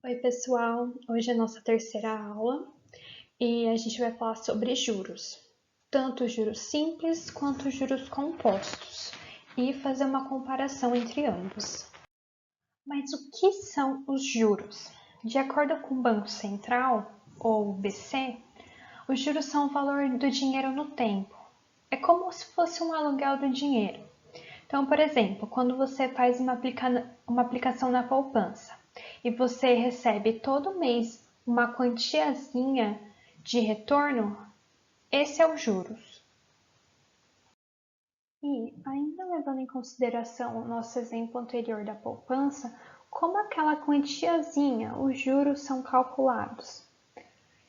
Oi, pessoal! Hoje é a nossa terceira aula e a gente vai falar sobre juros, tanto juros simples quanto juros compostos, e fazer uma comparação entre ambos. Mas o que são os juros? De acordo com o Banco Central, ou BC, os juros são o valor do dinheiro no tempo. É como se fosse um aluguel do dinheiro. Então, por exemplo, quando você faz uma aplicação na poupança e você recebe todo mês uma quantiazinha de retorno, esse é os juros. E, ainda levando em consideração o nosso exemplo anterior da poupança, como aquela quantiazinha, os juros são calculados?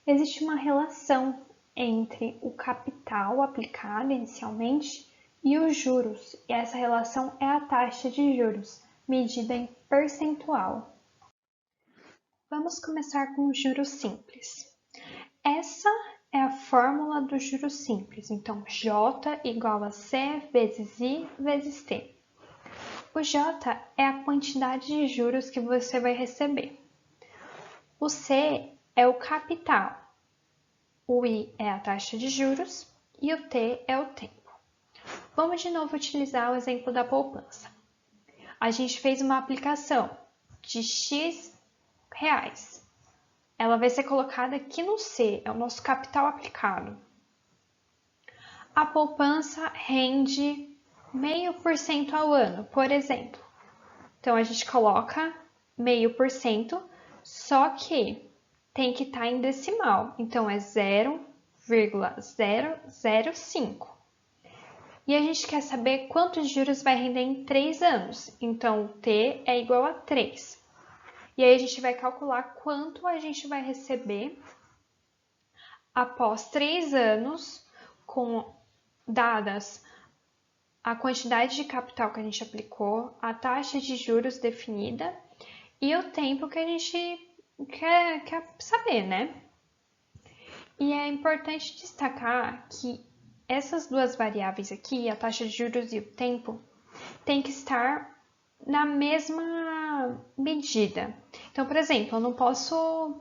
Existe uma relação entre o capital aplicado inicialmente e os juros, e essa relação é a taxa de juros, medida em percentual. Vamos começar com o juros simples. Essa é a fórmula do juros simples, então J igual a C vezes I vezes T. O J é a quantidade de juros que você vai receber. O C é o capital. O I é a taxa de juros e o T é o tempo. Vamos de novo utilizar o exemplo da poupança. A gente fez uma aplicação de X reais. Ela vai ser colocada aqui no C, é o nosso capital aplicado. A poupança rende 0,5% ao ano, por exemplo. Então, a gente coloca 0,5%, só que tem que estar em decimal. Então, é 0,005. E a gente quer saber quantos juros vai render em 3 anos. Então, T é igual a 3. E aí a gente vai calcular quanto a gente vai receber após 3 anos, com dadas a quantidade de capital que a gente aplicou, a taxa de juros definida e o tempo que a gente quer saber, né? E é importante destacar que essas duas variáveis aqui, a taxa de juros e o tempo, tem que estar na mesma medida. Então, por exemplo, eu não posso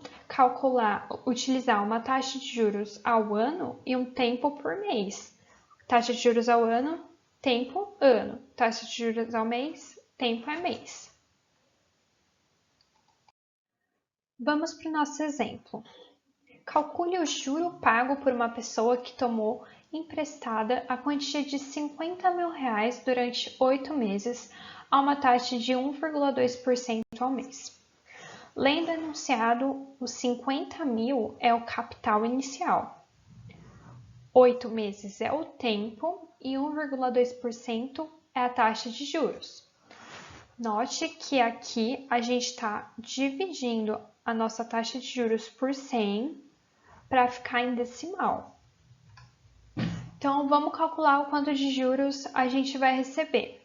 utilizar uma taxa de juros ao ano e um tempo por mês. Taxa de juros ao ano, tempo, ano. Taxa de juros ao mês, tempo é mês. Vamos para o nosso exemplo. Calcule o juro pago por uma pessoa que tomou emprestada a quantia de R$50.000 durante 8 meses a uma taxa de 1,2% ao mês. Lendo enunciado, os 50.000 é o capital inicial, 8 meses é o tempo e 1,2% é a taxa de juros. Note que aqui a gente está dividindo a nossa taxa de juros por 100 para ficar em decimal. Então, vamos calcular o quanto de juros a gente vai receber.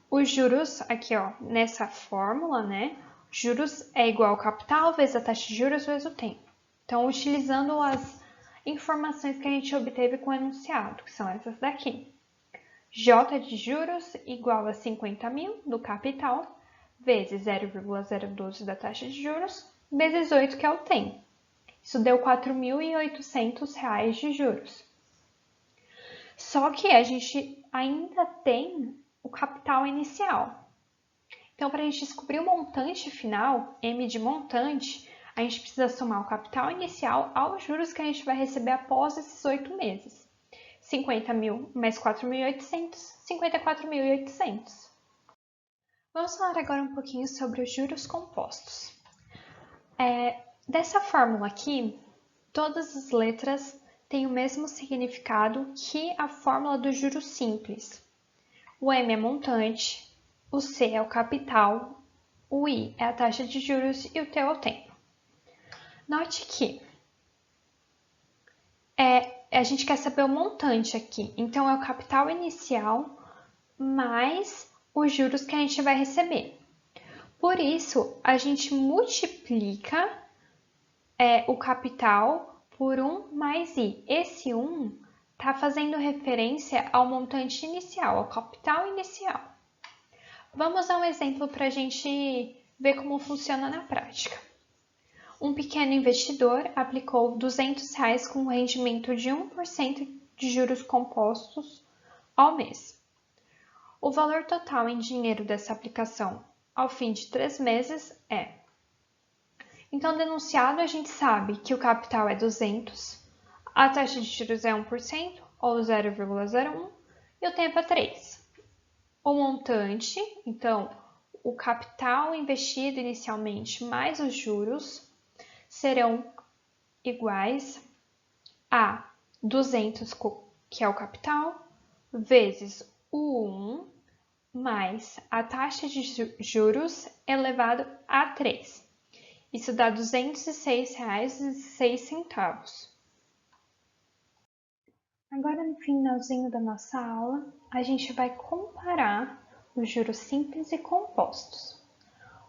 Os juros, aqui ó, nessa fórmula, né? Juros é igual ao capital vezes a taxa de juros vezes o tempo. Então, utilizando as informações que a gente obteve com o enunciado, que são essas daqui. J de juros igual a 50.000 do capital, vezes 0,012 da taxa de juros, vezes 8, que é o tempo. Isso deu R$4.800 de juros. Só que a gente ainda tem o capital inicial. Então, para a gente descobrir o montante final, M de montante, a gente precisa somar o capital inicial aos juros que a gente vai receber após esses 8 meses. 50.000 mais 4.800, 54.800. Vamos falar agora um pouquinho sobre os juros compostos. Dessa fórmula aqui, todas as letras têm o mesmo significado que a fórmula do juros simples. O M é montante, o C é o capital, o I é a taxa de juros e o T é o tempo. Note que a gente quer saber o montante aqui, então é o capital inicial mais os juros que a gente vai receber. Por isso, a gente multiplica o capital por 1 mais I. Esse 1 está fazendo referência ao montante inicial, ao capital inicial. Vamos dar um exemplo para a gente ver como funciona na prática. Um pequeno investidor aplicou R$ 200 com um rendimento de 1% de juros compostos ao mês. O valor total em dinheiro dessa aplicação ao fim de 3 meses é... Então, denunciado, a gente sabe que o capital é 200, a taxa de juros é 1%, ou 0,01, e o tempo é 3. O montante, então, o capital investido inicialmente mais os juros, serão iguais a 200, que é o capital, vezes o 1, mais a taxa de juros elevado a 3. Isso dá R$ 206,06. Agora, no finalzinho da nossa aula, a gente vai comparar os juros simples e compostos.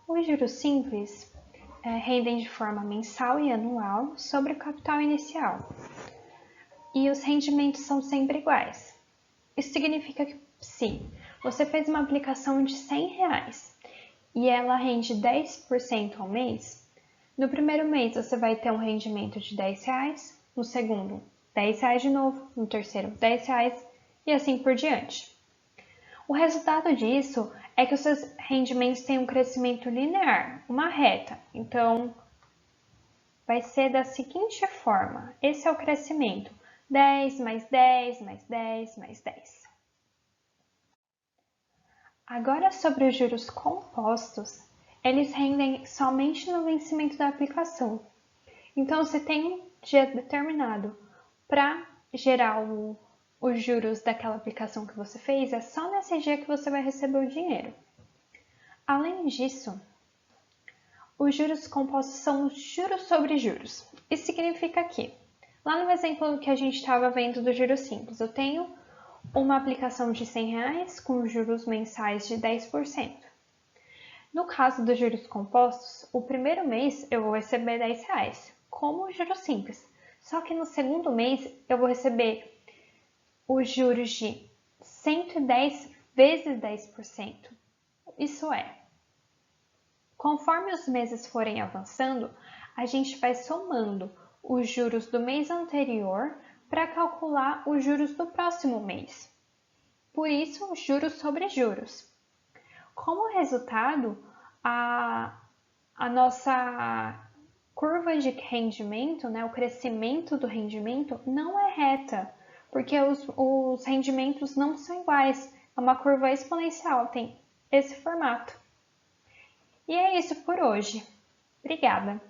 Os juros simples rendem de forma mensal e anual sobre o capital inicial. E os rendimentos são sempre iguais. Isso significa que, se você fez uma aplicação de R$ 100 e ela rende 10% ao mês, no primeiro mês você vai ter um rendimento de R$ 10, no segundo R$ 10 de novo, no terceiro R$ 10 e assim por diante. O resultado disso é que os seus rendimentos têm um crescimento linear, uma reta. Então, vai ser da seguinte forma. Esse é o crescimento. 10 mais 10 mais 10 mais 10. Agora, sobre os juros compostos, eles rendem somente no vencimento da aplicação. Então, você tem um dia determinado para gerar os juros daquela aplicação que você fez, é só nesse dia que você vai receber o dinheiro. Além disso, os juros compostos são os juros sobre juros. Isso significa que, lá no exemplo que a gente estava vendo do juros simples, eu tenho uma aplicação de R$ 100 com juros mensais de 10%. No caso dos juros compostos, o primeiro mês eu vou receber R$ 10, como juros simples. Só que no segundo mês eu vou receber os juros de 110 vezes 10%. Isso é, conforme os meses forem avançando, a gente vai somando os juros do mês anterior para calcular os juros do próximo mês. Por isso, juros sobre juros. Como resultado, a nossa curva de rendimento, o crescimento do rendimento, não é reta, porque os rendimentos não são iguais. É uma curva exponencial, tem esse formato. E é isso por hoje. Obrigada!